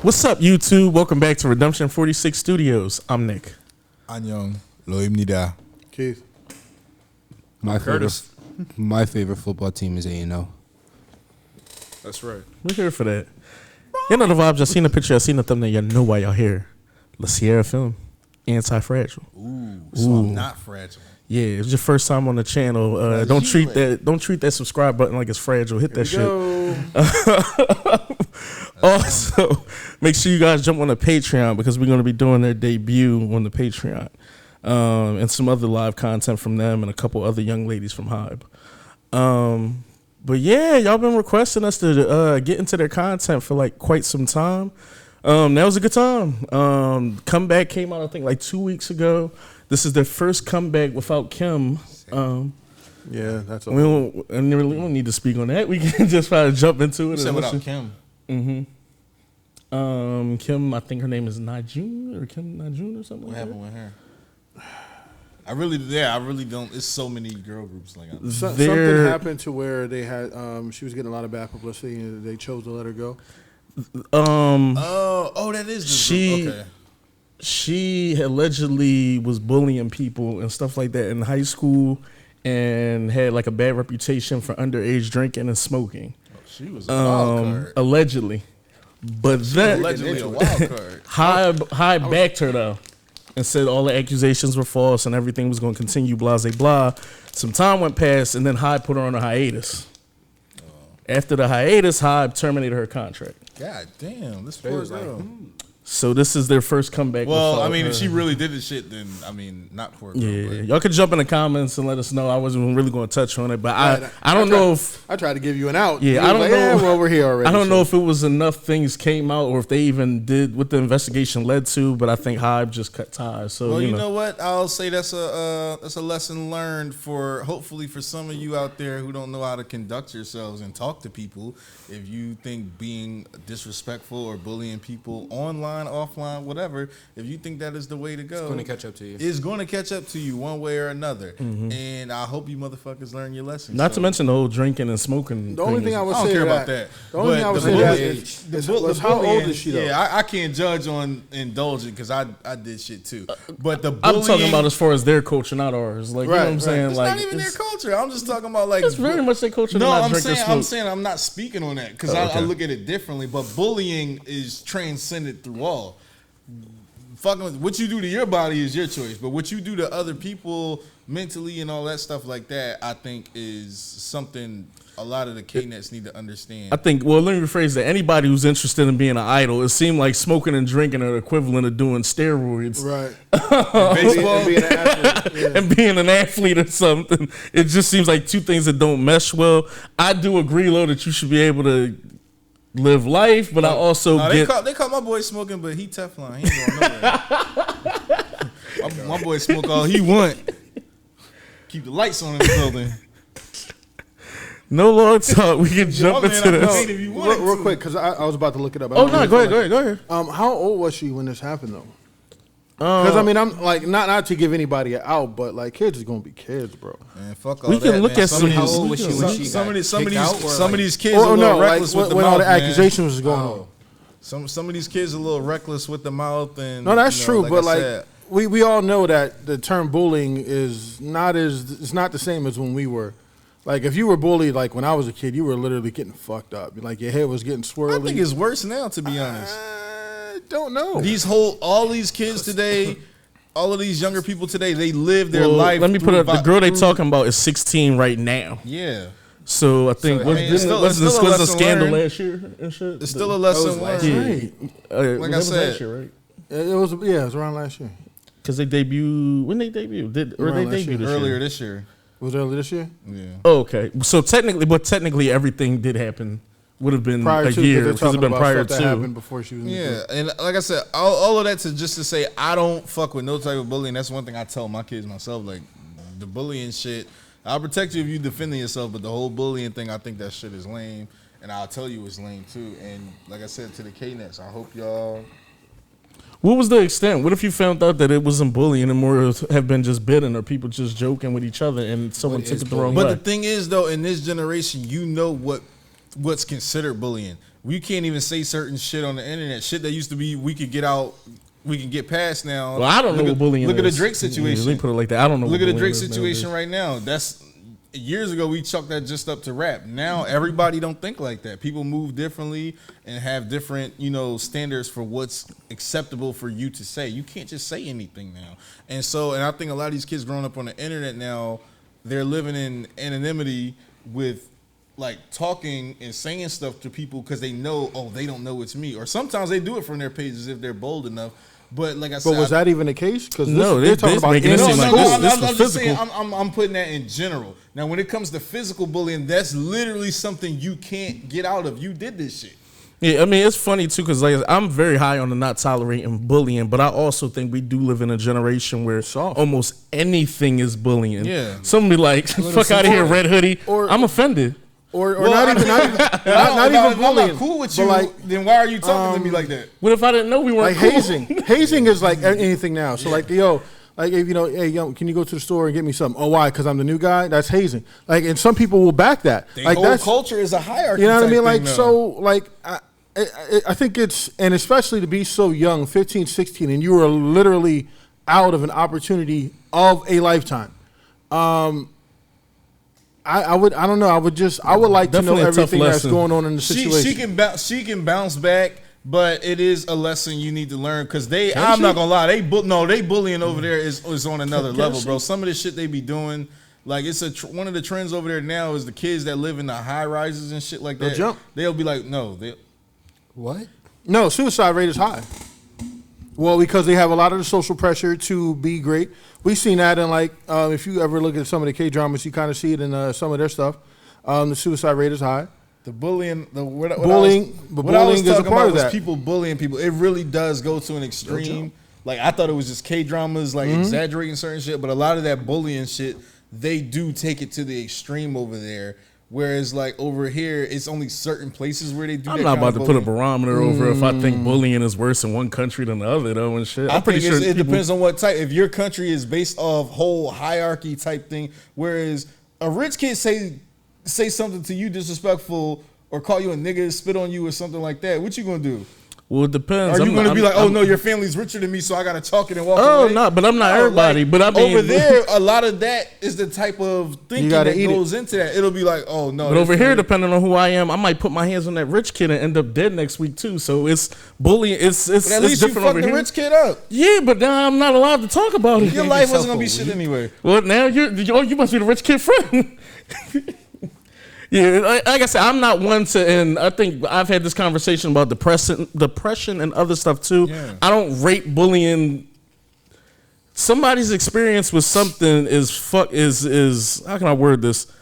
What's up, YouTube? Welcome back to Redemption 46 Studios. I'm Nick. 안녕. 로입니다. Keith. My Curtis. favorite football team is A&O. That's right. We're here for that. You know the vibes. I seen the picture. I seen the thumbnail. You know why y'all here. *SSERAFIM Anti-Fragile. So I'm not fragile. Yeah, it's your first time on the channel. Don't treat that subscribe button like it's fragile. Hit that shit. Also, make sure you guys jump on the Patreon because we're going to be doing their debut on the Patreon. And some other live content from them and a couple other young ladies from Hybe. But yeah, y'all been requesting us to get into their content for like quite some time. That was a good time. Comeback came out, I think, like 2 weeks ago. This is their first comeback without Kim. Yeah, that's we don't need to speak on that. We can just try to jump into it. You said without Kim. Kim, I think her name is Najun or Kim Najun or something. What happened with her? I really don't. It's so many girl groups like something happened to where they had she was getting a lot of bad publicity and they chose to let her go. That is the okay. She allegedly was bullying people and stuff like that in high school and had like a bad reputation for underage drinking and smoking. She was a wild card. Allegedly. But then allegedly a wild card. Hybe backed her though and said all the accusations were false and everything was going to continue, blah, blah, blah. Some time went past and then Hybe put her on a hiatus. After the hiatus, Hybe terminated her contract. God damn, this poor girl. So this is their first comeback. Well, I mean, if she really did the shit, then I mean, not poor girl. Yeah, y'all could jump in the comments and let us know. I wasn't really going to touch on it, but I don't know if I tried to give you an out. Yeah, I don't know. Yeah, well, we're here already. I don't know if it was enough things came out or if they even did what the investigation led to. But I think Hybe just cut ties. So well, you know what? I'll say that's a lesson learned for hopefully for some of you out there who don't know how to conduct yourselves and talk to people. If you think being disrespectful or bullying people online, offline, whatever, if you think that is the way to go, it's going to catch up to you. It's going to catch up to you one way or another. Mm-hmm. And I hope you motherfuckers learn your lesson. Not to mention the whole drinking and smoking. The only thing I would say I don't care about that. The only thing I would say is how old is she though? Yeah, I can't judge on indulging because I did shit too. But the bullying, I'm talking about as far as their culture, not ours. Like, you know what I'm saying? It's like, not even their culture. I'm just talking about like it's very much their culture. No, I'm saying I'm not speaking on that because I look at it differently. But bullying is transcended through all. Fucking what you do to your body is your choice, but what you do to other people mentally and all that stuff like that, I think is something a lot of the K-Nets need to understand. I think, well, let me rephrase that. Anybody who's interested in being an idol, it seemed like smoking and drinking are the equivalent of doing steroids. Right. Baseball. Being an athlete. Yeah. And being an athlete or something. It just seems like two things that don't mesh well. I do agree, though, that you should be able to live life, but I also they caught my boy smoking, but he Teflon. He ain't going nowhere. my boy smoke all he want. Keep the lights on in the building. No long talk. We can jump into this. Real quick, because I was about to look it up. Oh, no, go ahead. How old was she when this happened, though? Because I mean, I'm like not to give anybody an out, but like kids is gonna be kids, bro. Man, fuck all we can that, look man. at some. How old was she when she some got of these kids Or are a little no, reckless like with the when mouth, all the man. accusations was going on. Some of these kids are a little reckless with the mouth, and No, that's true, like but I like said, we all know that the term bullying is not the same as when we were. Like if you were bullied, like when I was a kid, you were literally getting fucked up. Like your head was getting swirly. I think it's worse now, to be honest. I don't know. All these kids today. All of these younger people today, they live their life. Let me put it up. The girl they talking about is 16 right now. Yeah. So I think this was a scandal last year and shit. It's still a lesson learned. Like I said, last year, right? It was around last year. Because they debuted when they debuted, Earlier this year. It was earlier this year. Yeah. Oh, okay. So technically, everything did happen. Would have been prior a year because it's been prior to. Happened before she was. Yeah, and like I said, all of that to say I don't fuck with no type of bullying. That's one thing I tell my kids myself. Like the bullying shit, I'll protect you if you defending yourself, but the whole bullying thing, I think that shit is lame, and I'll tell you it's lame too. And like I said to the K-Nets, I hope y'all. What was the extent? What if you found out that it wasn't bullying and more have been just bidding or people just joking with each other and someone took it the wrong way? But the thing is, though, in this generation, you know what's considered bullying. we can't even say certain shit on the internet. Shit that used to be we could get out, we can get past now. Well, I don't know what bullying is. Look at the Drake situation. Let me put it like that. I don't know. Look at the Drake situation right now. That's years ago we chucked that just up to rap. Now everybody don't think like that. People move differently and have different, standards for what's acceptable for you to say. You can't just say anything now. And I think a lot of these kids growing up on the internet now, they're living in anonymity with like talking and saying stuff to people because they know, they don't know it's me. Or sometimes they do it from their pages if they're bold enough. But like I said, was that even the case? Because they're talking about making it seem like this I'm was just physical. saying, I'm putting that in general. Now, when it comes to physical bullying, that's literally something you can't get out of. You did this shit. Yeah, I mean, it's funny too because like I'm very high on the not tolerating bullying, but I also think we do live in a generation where almost anything is bullying. Yeah, some be like, "Fuck out of here, red hoodie." I'm offended. Or not even bullying. I'm not cool with you. Like, then why are you talking to me like that? What if I didn't know we weren't like cool? hazing? Hazing is like anything now. So like, yo, like if hey, yo, can you go to the store and get me something? Oh, why? Because I'm the new guy. That's hazing. Like, and some people will back that. Like, whole culture is a hierarchy. You know what I mean? Like, now. so like. I think it's, and especially to be so young, 15, 16, and you are literally out of an opportunity of a lifetime. I don't know. I would like to know everything that's going on in the situation. She can bounce back, but it is a lesson you need to learn because I'm not gonna lie, they bullying over there is on another level, bro. Some of the shit they be doing. Like it's one of the trends over there now is the kids that live in the high rises and shit like that. They'll jump. They'll be like, no, What? No, suicide rate is high. Well, because they have a lot of the social pressure to be great. We've seen that in like, if you ever look at some of the K-dramas, you kind of see it in some of their stuff. The suicide rate is high. The bullying, bullying is a part of that. People bullying people. It really does go to an extreme. Like I thought it was just K-dramas, like exaggerating certain shit, but a lot of that bullying shit, they do take it to the extreme over there. Whereas, like, over here, it's only certain places where they do that. I'm not about to put a barometer over if I think bullying is worse in one country than the other, though, and shit. I'm pretty sure it depends on what type. If your country is based off whole hierarchy type thing, whereas a rich kid say something to you disrespectful or call you a nigga, spit on you or something like that, what you gonna do? Well, it depends. Are you going to be like, oh, no, your family's richer than me, so I got to talk it and walk away? Oh, no, but I'm not everybody. Like, but I mean, over there, a lot of that is the type of thinking that goes into that. It'll be like, oh, no. But over here, depending on who I am, I might put my hands on that rich kid and end up dead next week, too. So it's bullying. It's at least you fucked the rich kid up. Yeah, but now I'm not allowed to talk about it. Your life wasn't going to be shit anyway. Well, now you must be the rich kid friend. Yeah, like I said, I'm not one to, and I think I've had this conversation about depression and other stuff too. Yeah. I don't rate bullying. Somebody's experience with something is how can I word this?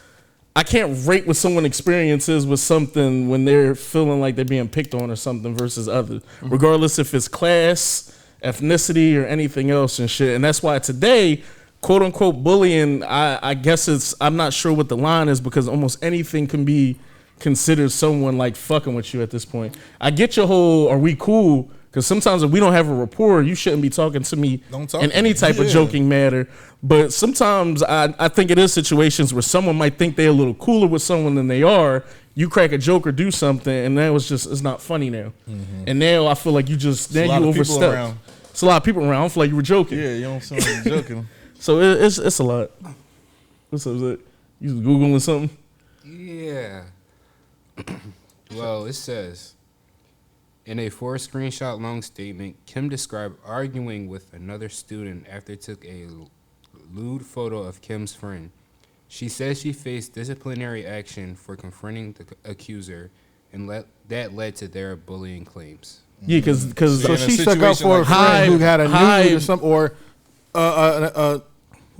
I can't rate what someone experiences with something when they're feeling like they're being picked on or something versus others, regardless if it's class, ethnicity, or anything else and shit. And that's why today, quote unquote bullying, I guess I'm not sure what the line is because almost anything can be considered someone like fucking with you at this point. I get your whole, are we cool? Because sometimes if we don't have a rapport, you shouldn't be talking to me in any type of joking matter. But sometimes I think it is situations where someone might think they're a little cooler with someone than they are. You crack a joke or do something, and now it's not funny now. Mm-hmm. And now I feel like you overstep. It's a lot of people around. I don't feel like you were joking. Yeah, you don't sound like you're joking. So it's a lot. What's up, Zach? You was Googling something? Yeah. Well, it says, in a 4 screenshot long statement, Kim described arguing with another student after took a lewd photo of Kim's friend. She says she faced disciplinary action for confronting the accuser, and that led to their bullying claims. Yeah, because so she stuck up for a friend who had a nude or something, or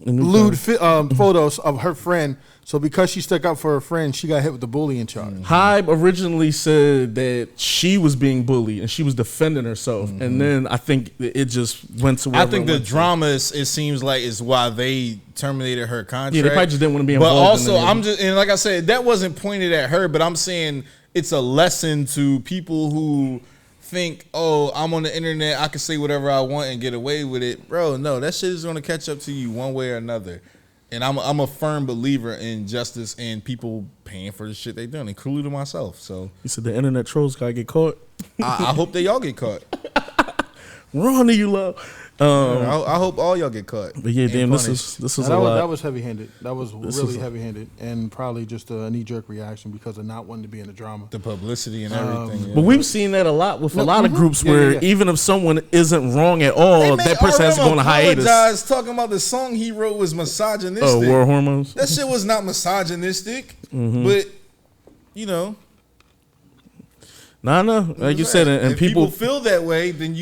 lewd photos of her friend. So because she stuck up for her friend, she got hit with the bullying charge. Hybe originally said that she was being bullied and she was defending herself, and then I think it just went to. I think the drama it seems like is why they terminated her contract. Yeah, they probably just didn't want to be involved. But also, and like I said, that wasn't pointed at her, but I'm saying it's a lesson to people who think, oh, I'm on the internet, I can say whatever I want and get away with it. Bro, no, that shit is going to catch up to you one way or another. And I'm a firm believer in justice and people paying for the shit they done, including myself. So You said the internet trolls gotta get caught. I hope they all get caught. Ron, you love. I hope all y'all get caught. But yeah, and damn, punished. this is Now, a lot. that was heavy-handed. That was This really is- heavy-handed, and probably just a knee-jerk reaction because of not wanting to be in the drama. The publicity and everything. Yeah. But we've seen that a lot with a lot of groups Yeah, where yeah. even if someone isn't wrong at all, They made that person has to go RM on a hiatus. apologize, talking about the song he wrote was misogynistic. Oh, war hormones. That shit was not misogynistic, Mm-hmm. but you know, Nah, like you said, and if people feel that way, then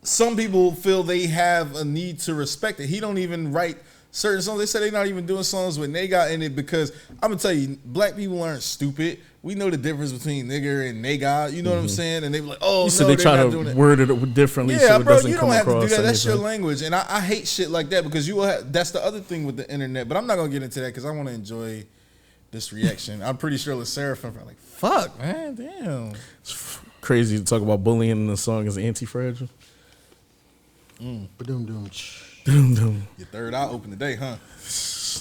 some people feel they have a need to respect it. He don't even write certain songs. They say they're not even doing songs with nigga in it because I'm gonna tell you, black people aren't stupid. We know the difference between nigger and nigga. You know what I'm saying? And they be like, oh, you said no, they they're try not doing to it. word it differently. Yeah, so it bro, doesn't you come don't have to do across that. That's your anything. language, and I hate shit like that because you will have. That's the other thing with the internet. But I'm not gonna get into that because I want to enjoy this reaction. I'm pretty sure LeSeraphim are like, fuck, man, damn. It's crazy to talk about bullying in the song as anti-fragile. Ba-doom-doom. Doom, doom. Your third eye open today, huh?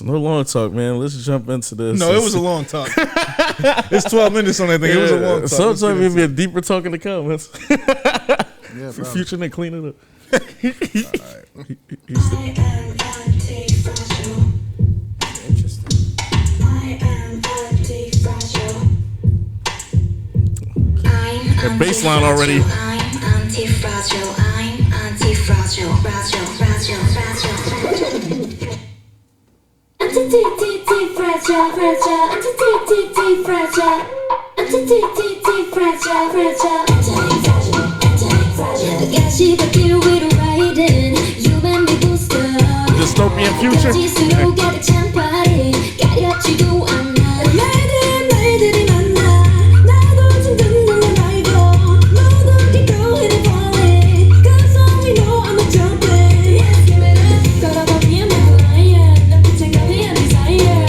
No long talk, man. Let's jump into this. No, it was a long talk. It's 12 minutes on that thing. It was a long talk. Sometimes maybe a deeper talk in the comments. Yeah, For bro. future Nick, clean it up. Interesting. That bass line already. I'm anti-fragile. I'm anti-fragile. Fragile, fragile, fragile, fragile. Anti-fragile, fragile. Anti-fragile. Anti-fragile, fragile. Anti-fragile, anti-fragile. 가시밭길 위로 riding. You and me booster. Dystopian future. 지수로 가득 찬 파리. 가려지고 않아. 말들이 많아. 나도 좀 듣는 내 말고. 너도 keep going and falling. 'Cause all we know I'm a jumping. Give it up. 걸어보기엔 I'm lying. 눈빛에 가미한 desire.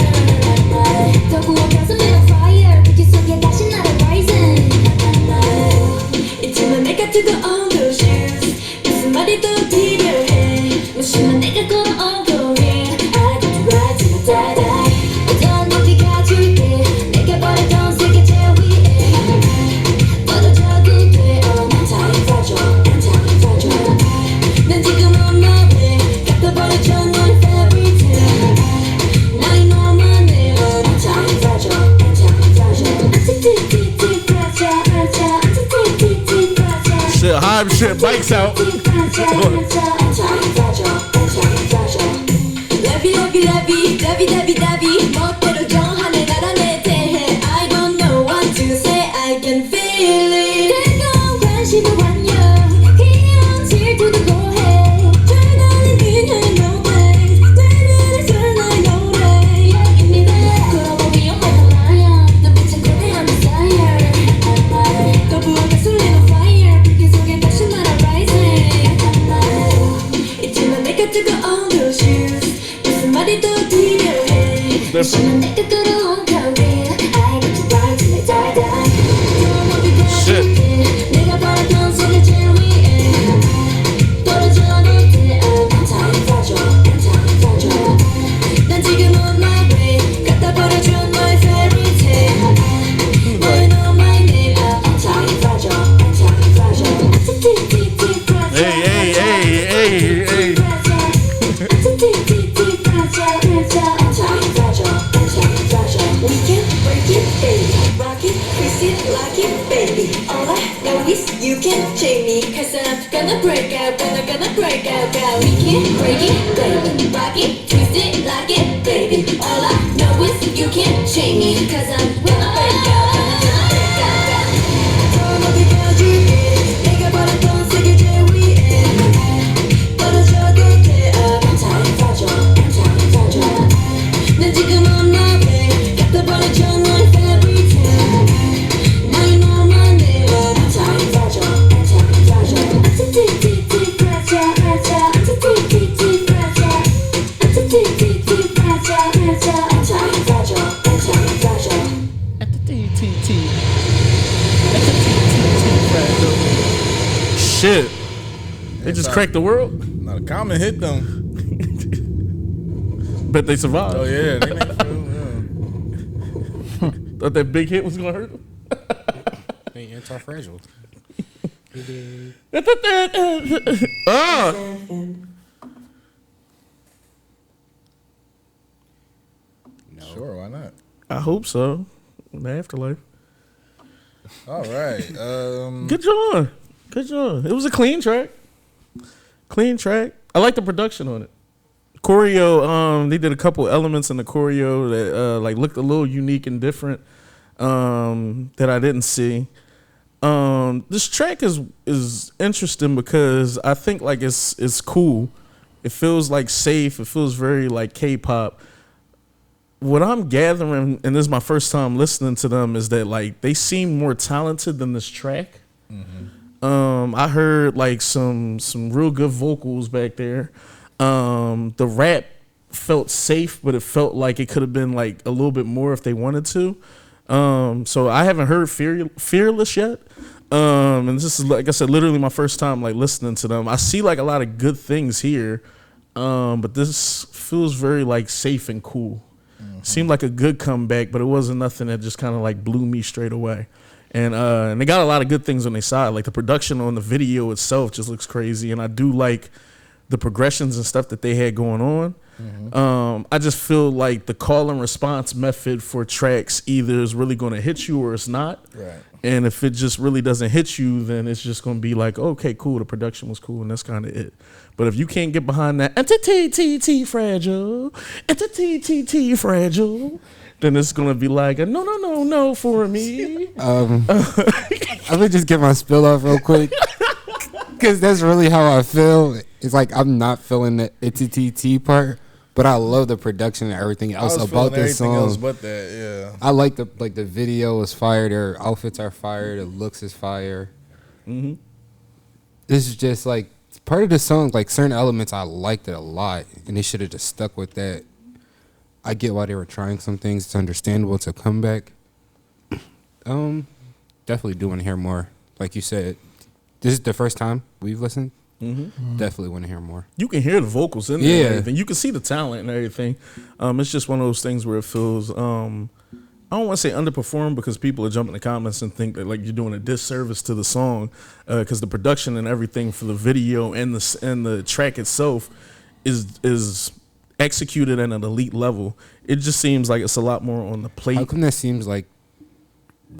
더 구워 가슴에 on fire. 빛 속에 다시 날아 rising. 이쯤에 내가 두고 on those shoes. 무슨 말이 또 필요해. 무심한 내가 걸어온 거리. I got to ride till I die, die. 어떤 높이 가줄게. 내가 버렸던 세계 제일 위에. 떨어져도 돼. I'm anti-fragile, anti-fragile. 난 지금 on my way. 갖다 버려줘 너의 fairy tale. 나의 너만의 I'm anti-fragile, anti-fragile. Anti-fragile, fragile. Anti-fragile. Shit, Hive shit, bikes out. 멋대로 정하네 나라 내 대해 I don't know what to say I can feel it 뜨거운 관심을 완료 귀여운 질투도 고해 절단은 그녀의 no way 내면의 설나의 노래 Give me that 걸어보기 엄마가 나야 눈빛은 거대한 desire 또 부엌에 쏠리는 fire 불길 속에 다시 날아 rising 이쯤은 내가 뜨고 on those shoes 무슨 말이 더 필요해 무심한 내가 걸어온 거리 I got to ride till I die die 더 높이 가줄게 내가 바랐던 세계 제일 위에 떨어져도 돼 I'm anti-fragile anti-fragile 난 지금 on my way 갖다 버려줘 너의 fairy tale 너의 너만의 name I'm anti-fragile anti-fragile anti-fragile Hey, hey, hey, hey, hey. We can break it, baby. Rock it, twist it, lock it, baby. All I know is you can't shake me. 'Cause I'm gonna break out, gonna break out, girl. We can break it, baby. Rock it, twist it, lock it, baby. All I know is you can't shake me. 'Cause I'm gonna break out, gonna break out, girl. 더 높이 가줄게. 내가 버렸던 세계 제일 위에. 떨어져도 돼. I'm anti-fragile, anti-fragile. 난 지금 on my way. 갖다 버려줘 너의 fairy tale. 나의 너만의 I'm anti-fragile, anti-fragile. Anti-fragile, fragile. Anti-fragile, fragile. Anti-fragile, fragile. Anti-fragile, anti-fragile. Shit. They just cracked the world? Not a common hit though. Bet they survived. Oh yeah, they didn't Thought that big hit was gonna hurt them. Hey, anti-fragile. Ah! No. Sure, why not? I hope so. In the afterlife. All right. Good job. Good job. It was a clean track. Clean track. I like the production on it. Choreo, they did a couple elements in the choreo that like looked a little unique and different that I didn't see. This track is interesting because I think like it's cool. It feels like safe. It feels very like K-pop. What I'm gathering, and this is my first time listening to them, is that like they seem more talented than this track. I heard like some real good vocals back there. The rap felt safe, but it felt like it could have been like a little bit more if they wanted to. So I haven't heard Fearless yet. And this is, like I said, literally my first time like listening to them. I see like a lot of good things here, but this feels very like safe and cool. Seemed like a good comeback, but it wasn't nothing that just kind of like blew me straight away. And they got a lot of good things on their side. Like the production on the video itself just looks crazy, and I do like the progressions and stuff that they had going on. I just feel like the call and response method for tracks either is really going to hit you or it's not. Right. And if it just really doesn't hit you, then it's just going to be like, okay, cool, the production was cool, and that's kind of it. But if you can't get behind that anti-fragile, then it's going to be like a no for me. I would just get my spill off real quick. Because that's really how I feel. It's like I'm not feeling the ITTT part, but I love the production and everything else about this song. Else but that, yeah. I like the video is fire. Their outfits are fire. The looks is fire. This is just like part of the song. Like certain elements, I liked it a lot, and they should have just stuck with that. I get why they were trying some things. It's understandable. It's a comeback. Definitely do want to hear more. Like you said, this is the first time we've listened. Definitely want to hear more. You can hear the vocals in there and everything. You can see the talent and everything. It's just one of those things where it feels, I don't want to say underperformed because people are jumping in the comments and think that like you're doing a disservice to the song because the production and everything for the video and the track itself is executed at an elite level. It just seems like it's a lot more on the plate. How come that seems like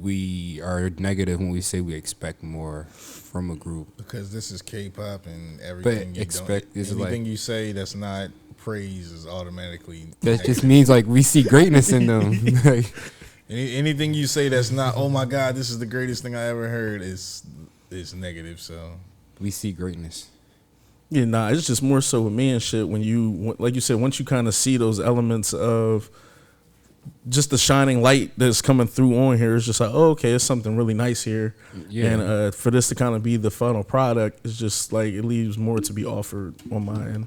we are negative when we say we expect more from a group? Because this is K-pop and everything. Anything you say that's not praise is automatically that negative. just means like we see greatness in them. Like, anything you say that's not, oh my God, this is the greatest thing I ever heard is negative. So we see greatness. Yeah, nah, it's just more so with me and shit when you, like you said, once you kind of see those elements of just the shining light that's coming through on here, it's just like, oh, okay, it's something really nice here. Yeah. And for this to kind of be the final product, it's just like it leaves more to be offered on my end.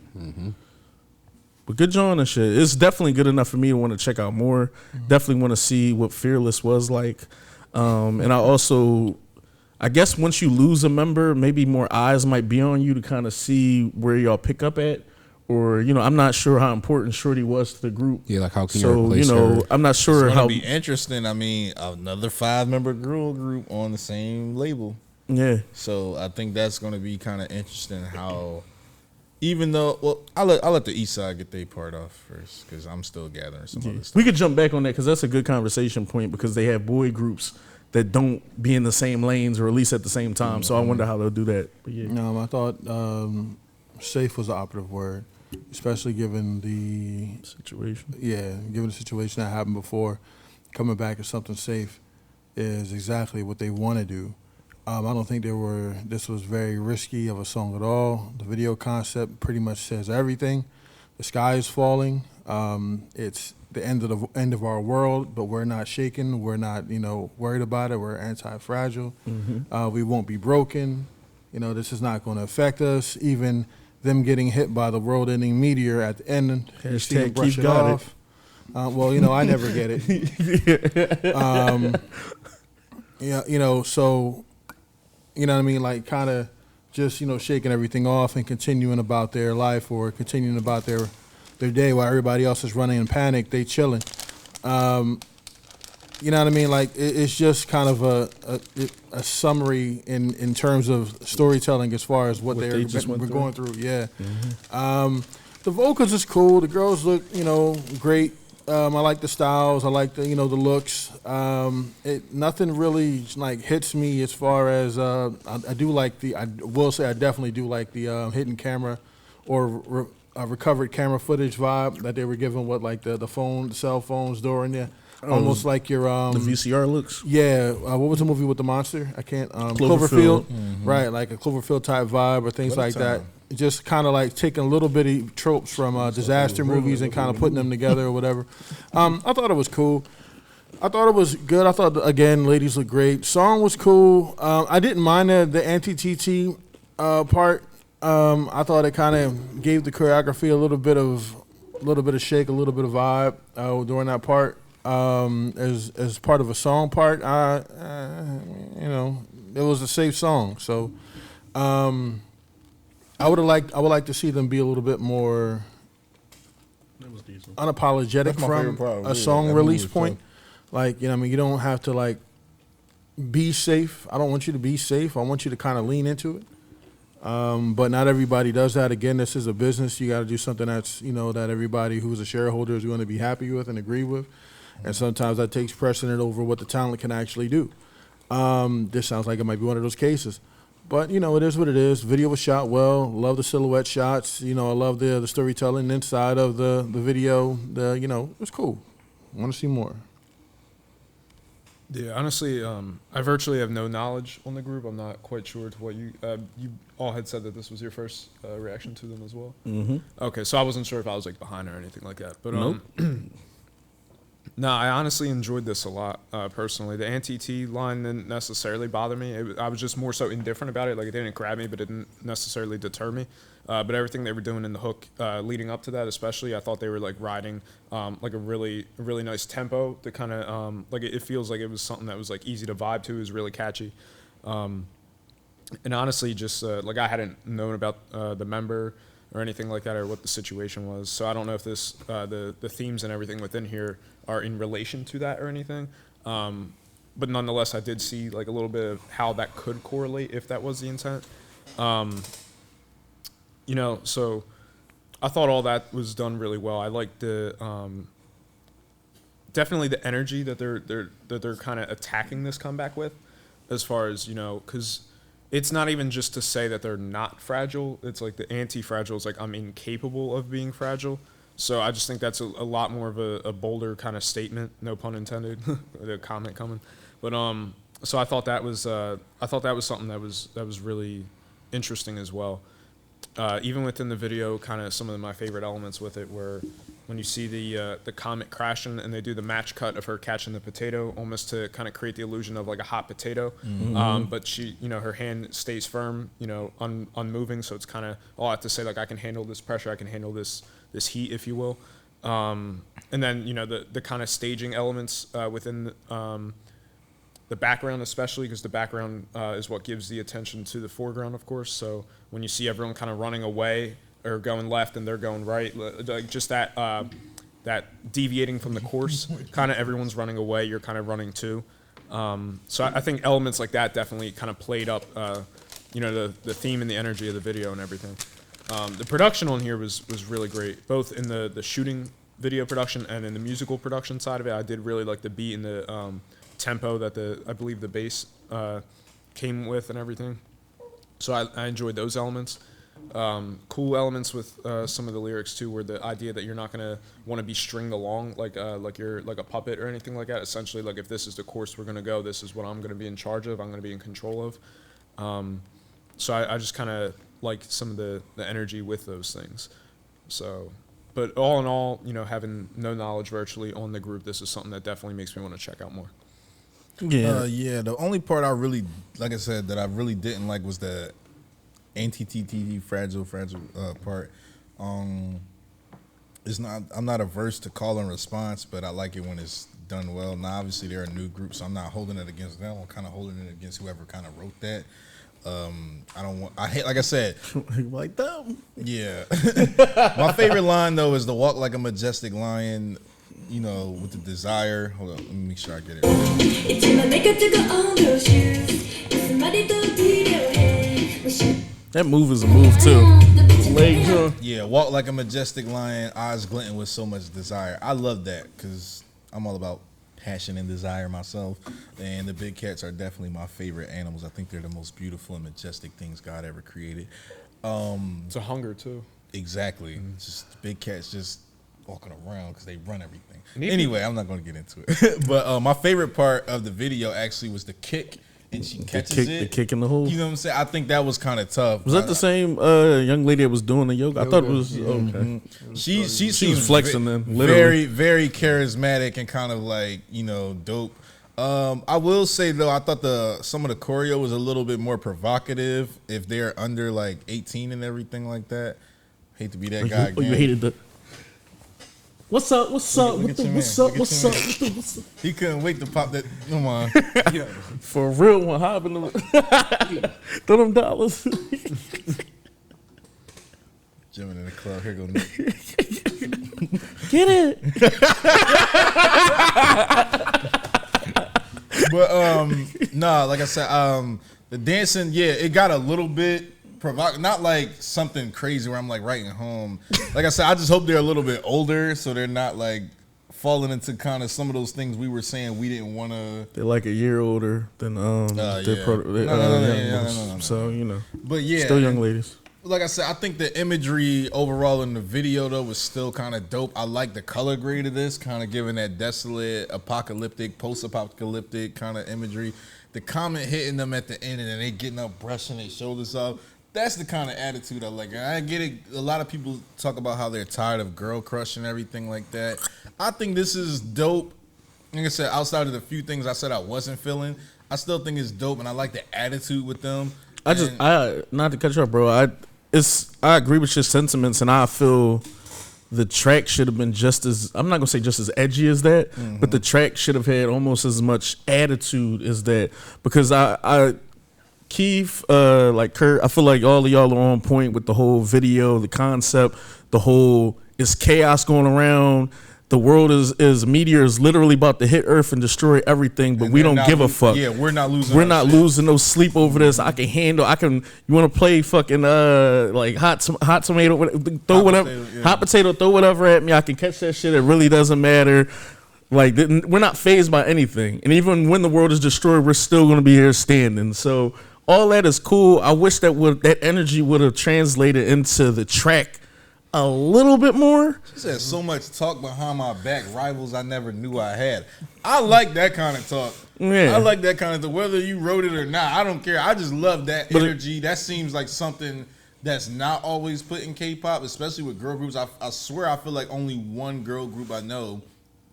But good job and shit. It's definitely good enough for me to want to check out more. Definitely want to see what Fearless was like. And I guess once you lose a member, maybe more eyes might be on you to kind of see where y'all pick up at. Or, you know, I'm not sure how important Shorty was to the group. Yeah, like how can you replace her? I'm not sure it's how. It'll be interesting. I mean, another 5-member girl group on the same label. Yeah. So I think that's going to be kind of interesting how, even though, well, I'll let the East Side get their part off first because I'm still gathering some other stuff. We could jump back on that because that's a good conversation point because they have boy groups that don't be in the same lanes or at least at the same time. So I wonder how they'll do that. But yeah. I thought safe was the operative word, especially given the situation. Yeah, given the situation that happened before, coming back as something safe is exactly what they want to do. I don't think this was very risky of a song at all. The video concept pretty much says everything. The sky is falling. It's the end of our world, but we're not shaken. We're not, worried about it. We're anti-fragile. We won't be broken. This is not going to affect us. Even them getting hit by the world-ending meteor at the end, you see them brush it off. I never get it. So, you know what I mean? Like, kind of just, shaking everything off and continuing about their life or continuing about their their day while everybody else is running in panic. They chilling. You know what I mean? Like it's just kind of a summary in terms of storytelling as far as what they were going through. Yeah. The vocals is cool. The girls look, great. I like the styles. I like the the looks. Nothing really like hits me as far as I do like I will say I definitely do like the hidden camera or recovered camera footage vibe that they were giving with like the cell phones door in there. Almost like your the VCR looks. Yeah, what was the movie with the monster? I can't. Cloverfield. Right? Like a Cloverfield type vibe or things like that. Just kind of like taking little bitty tropes from disaster movies and kind of putting them together or whatever. I thought it was cool. I thought it was good. I thought again, ladies look great. Song was cool. I didn't mind the anti-TT part. I thought it kind of gave the choreography a little bit of shake, a little bit of vibe during that part. As part of a song part, it was a safe song. So, I would like to see them be a little bit more unapologetic from a song release point. Like, you don't have to like be safe. I don't want you to be safe. I want you to kind of lean into it. But not everybody does that. Again, this is a business. You got to do something that's, that everybody who's a shareholder is going to be happy with and agree with. And sometimes that takes precedent over what the talent can actually do. This sounds like it might be one of those cases. But, it is what it is. Video was shot well. Love the silhouette shots. I love the storytelling inside of the video. It was cool. I want to see more. Yeah, honestly, I virtually have no knowledge on the group. I'm not quite sure to what you all had said that this was your first reaction to them as well. Mm-hmm. Okay, so I wasn't sure if I was like behind or anything like that. But nope. No, I honestly enjoyed this a lot, personally. The anti-T line didn't necessarily bother me. I was just more so indifferent about it. Like, it didn't grab me, but it didn't necessarily deter me. But everything they were doing in the hook leading up to that, especially, I thought they were, like, riding, like, a really nice tempo to kind of, like, it feels like it was something that was, like, easy to vibe to. It was really catchy. And honestly, just, like, I hadn't known about the member or anything like that or what the situation was. So I don't know if this, the themes and everything within here are in relation to that or anything. But nonetheless, I did see like a little bit of how that could correlate if that was the intent. So I thought all that was done really well. I liked the definitely the energy that they're kind of attacking this comeback with, as far as, because it's not even just to say that they're not fragile. It's like the anti-fragile is like, I'm incapable of being fragile. So I just think that's a lot more of a bolder kind of statement, no pun intended, the comment coming. But so I thought that was something that was really interesting as well. Even within the video, kind of some of my favorite elements with it were when you see the comet crashing and they do the match cut of her catching the potato, almost to kind of create the illusion of like a hot potato. Mm-hmm. But she, her hand stays firm, unmoving. So it's kind of, I have to say, like, I can handle this pressure, I can handle this heat, if you will. And then, the kind of staging elements within the background, especially because the background is what gives the attention to the foreground, of course. So when you see everyone kind of running away or going left and they're going right, like just that deviating from the course, kind of everyone's running away, you're kind of running too. So I think elements like that definitely kind of played up, the theme and the energy of the video and everything. The production on here was really great, both in the shooting video production and in the musical production side of it. I did really like the beat and the tempo that I believe the bass came with and everything. So I enjoyed those elements. Cool elements with some of the lyrics too, where the idea that you're not gonna want to be stringed along like you're like a puppet or anything like that. Essentially, like, if this is the course we're gonna go, this is what I'm gonna be in charge of. I'm gonna be in control of. So I just kind of like some of the energy with those things. So, but all in all, having no knowledge virtually on the group, this is something that definitely makes me want to check out more. Yeah. The only part I really, like I said, that I really didn't like was the anti-TTT fragile part. It's not. I'm not averse to call and response, but I like it when it's done well. Now, obviously, they're a new group, so I'm not holding it against them. I'm kind of holding it against whoever kind of wrote that. I hate, like I said, like them. yeah. My favorite line though is the walk like a majestic lion, you know, with the desire. Hold on, let me make sure I get it. That move is a move too. Leg jump. Yeah, walk like a majestic lion, eyes glinting with so much desire. I love that because I'm all about passion and desire myself, and the big cats are definitely my favorite animals. I think they're the most beautiful and majestic things God ever created. It's a hunger too. Exactly. Just big cats just walking around because they run everything. Anyway, I'm not going to get into it. But my favorite part of the video actually was the kick, and she catches it. The kick in the hole. You know what I'm saying? I think that was kind of tough. Was that the same young lady that was doing the yoga? I thought it was okay. She was flexing then, literally. Very, very charismatic and kind of like, you know, dope. I will say though, I thought some of the choreo was a little bit more provocative if they're under like 18 and everything like that. Hate to be that guy again. You hated the. What's up? What's up? What's up? He couldn't wait to pop that. Come on. For a real one, hopping throw them dollars. Jumping in the club. Here go Nick. Get it. But nah, like I said, the dancing, yeah, it got a little bit provocative. Not like something crazy where I'm like writing home. Like I said, I just hope they're a little bit older so they're not like falling into kind of some of those things we were saying we didn't want to. They're like a year older than No. So you know, But yeah, still young ladies. Like I said, I think the imagery overall in the video though was still kind of dope. I like the color grade of this, kind of giving that desolate, apocalyptic, post-apocalyptic kind of imagery. The comment hitting them at the end and then they getting up, brushing their shoulders up. That's the kind of attitude I like. And I get it. A lot of people talk about how they're tired of girl crush and everything like that. I think this is dope. Like I said, outside of the few things I said I wasn't feeling, I still think it's dope, and I like the attitude with them. Not to cut you off, bro. I agree with your sentiments, and I feel the track should have been just as, I'm not gonna say just as edgy as that, but the track should have had almost as much attitude as that, because Keith, like Kurt, I feel like all of y'all are on point with the whole video, the concept, the whole, it's chaos going around. The world is meteors literally about to hit Earth and destroy everything, but we don't give a fuck. Yeah, we're not losing. We're not losing no sleep over this. I can handle. You want to play fucking like hot tomato? Throw whatever, hot potato. Throw whatever at me. I can catch that shit. It really doesn't matter. Like we're not fazed by anything, and even when the world is destroyed, we're still gonna be here standing. So all that is cool. I wish that energy would have translated into the track a little bit more. She said so much talk behind my back, rivals I never knew I had. I like that kind of talk. Yeah. I like that kind of talk. Whether you wrote it or not, I don't care. I just love that energy. That seems like something that's not always put in K-pop, especially with girl groups. I swear I feel like only one girl group I know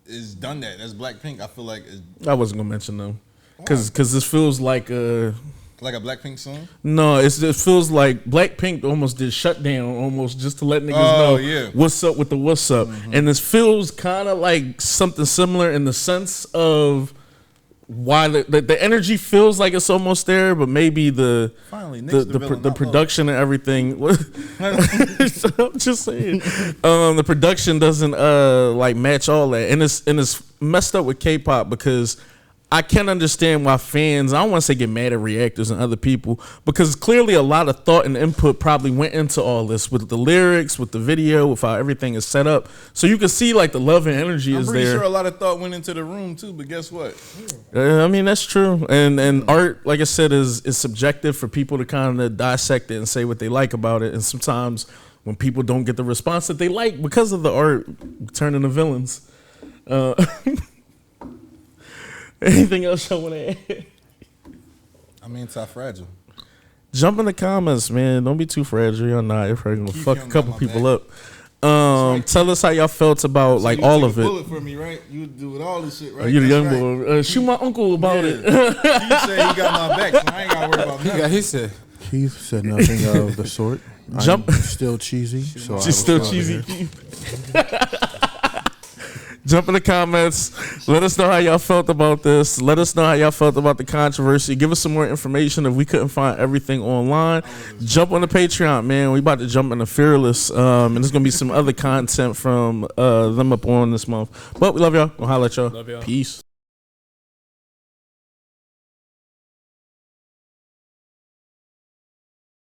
is done that. That's Blackpink. I feel like I wasn't gonna mention them because this feels like a Blackpink song? No, it feels like Blackpink almost did Shutdown almost just to let niggas know what's up with the what's up. And this feels kind of like something similar in the sense of why the energy feels like it's almost there, but maybe the production and everything. I'm just saying, the production doesn't like match all that, and it's messed up with K-pop because I can understand why fans, I don't want to say get mad at reactors and other people, because clearly a lot of thought and input probably went into all this with the lyrics, with the video, with how everything is set up. So you can see like the love and energy is there. I'm pretty sure a lot of thought went into the room too, but guess what? I mean, that's true. And art, like I said, is subjective for people to kind of dissect it and say what they like about it. And sometimes when people don't get the response that they like because of the art, turn into villains. Anything else y'all want to add? I'm anti-fragile. Jump in the comments, man. Don't be too fragile. You're not. You're probably gonna fuck a couple people up. Tell us how y'all felt about like all of it. Bullet for me, right? You would do with all this shit, right? You the young boy. Shoot my uncle about it. He said he got my back, so I ain't gotta worry about nothing. Keith said nothing of the sort. I'm still cheesy. So She's still cheesy. Jump in the comments. Let us know how y'all felt about this. Let us know how y'all felt about the controversy. Give us some more information if we couldn't find everything online. Jump on the Patreon, man. We about to jump into Fearless. And there's going to be some other content from them up on this month. But we love y'all. We'll holler at y'all. Love y'all. Peace.